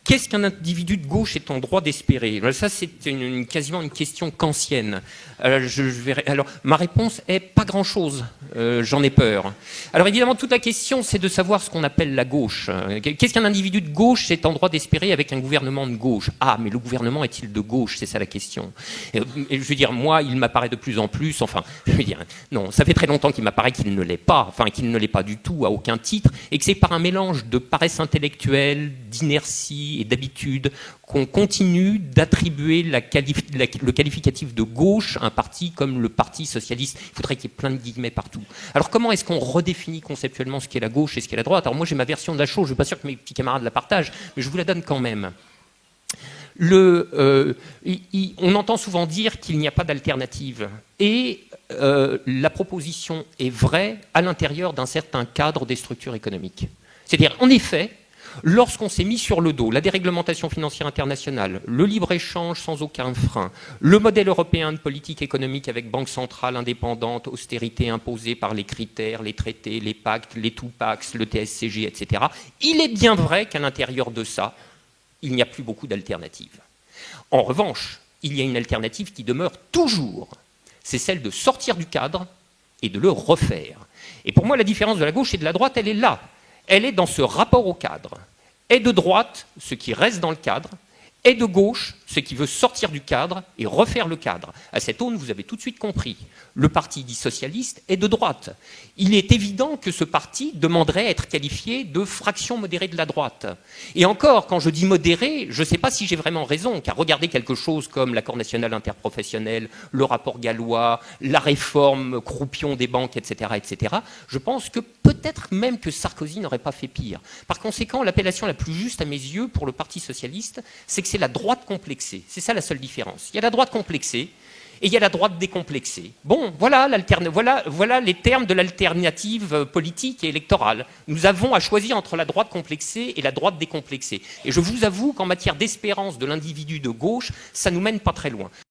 Qu'est-ce qu'un individu de gauche est en droit d'espérer? Ça, c'est quasiment une question kantienne. Alors, ma réponse est pas grand-chose. J'en ai peur. Alors, évidemment, toute la question, c'est de savoir ce qu'on appelle la gauche. Qu'est-ce qu'un individu de gauche est en droit d'espérer avec un gouvernement de gauche? Ah, mais le gouvernement est-il de gauche? C'est ça la question. Et je veux dire, moi, il m'apparaît de plus en plus, enfin, je veux dire, non, ça fait très longtemps qu'il m'apparaît qu'il ne l'est pas, enfin, qu'il ne l'est pas du tout, à aucun titre, et que c'est par un mélange de paresse intellectuelle, d'inertie et d'habitude qu'on continue d'attribuer le qualificatif de gauche à un parti comme le Parti socialiste. Il faudrait qu'il y ait plein de guillemets partout. Alors comment est-ce qu'on redéfinit conceptuellement ce qu'est la gauche et ce qu'est la droite? Alors moi j'ai ma version de la chose, je ne suis pas sûr que mes petits camarades la partagent, mais je vous la donne quand même. On entend souvent dire qu'il n'y a pas d'alternative. Et la proposition est vraie à l'intérieur d'un certain cadre des structures économiques. C'est-à-dire, en effet, lorsqu'on s'est mis sur le dos la déréglementation financière internationale, le libre-échange sans aucun frein, le modèle européen de politique économique avec banque centrale indépendante, austérité imposée par les critères, les traités, les pactes, les two-packs, le TSCG, etc., il est bien vrai qu'à l'intérieur de ça, il n'y a plus beaucoup d'alternatives. En revanche, il y a une alternative qui demeure toujours. C'est celle de sortir du cadre et de le refaire. Et pour moi, la différence de la gauche et de la droite, elle est là. Elle est dans ce rapport au cadre. Est de droite ce qui reste dans le cadre, est de gauche ce qui veut sortir du cadre et refaire le cadre. À cette aune, vous avez tout de suite compris. Le parti dit socialiste est de droite. Il est évident que ce parti demanderait à être qualifié de fraction modérée de la droite. Et encore, quand je dis modéré, je ne sais pas si j'ai vraiment raison, car regardez quelque chose comme l'accord national interprofessionnel, le rapport gallois, la réforme croupion des banques, etc., etc., je pense que peut-être même que Sarkozy n'aurait pas fait pire. Par conséquent, l'appellation la plus juste à mes yeux pour le Parti socialiste, c'est que c'est la droite complexée. C'est ça la seule différence. Il y a la droite complexée et il y a la droite décomplexée. Bon, voilà les termes de l'alternative politique et électorale. Nous avons à choisir entre la droite complexée et la droite décomplexée. Et je vous avoue qu'en matière d'espérance de l'individu de gauche, ça nous mène pas très loin.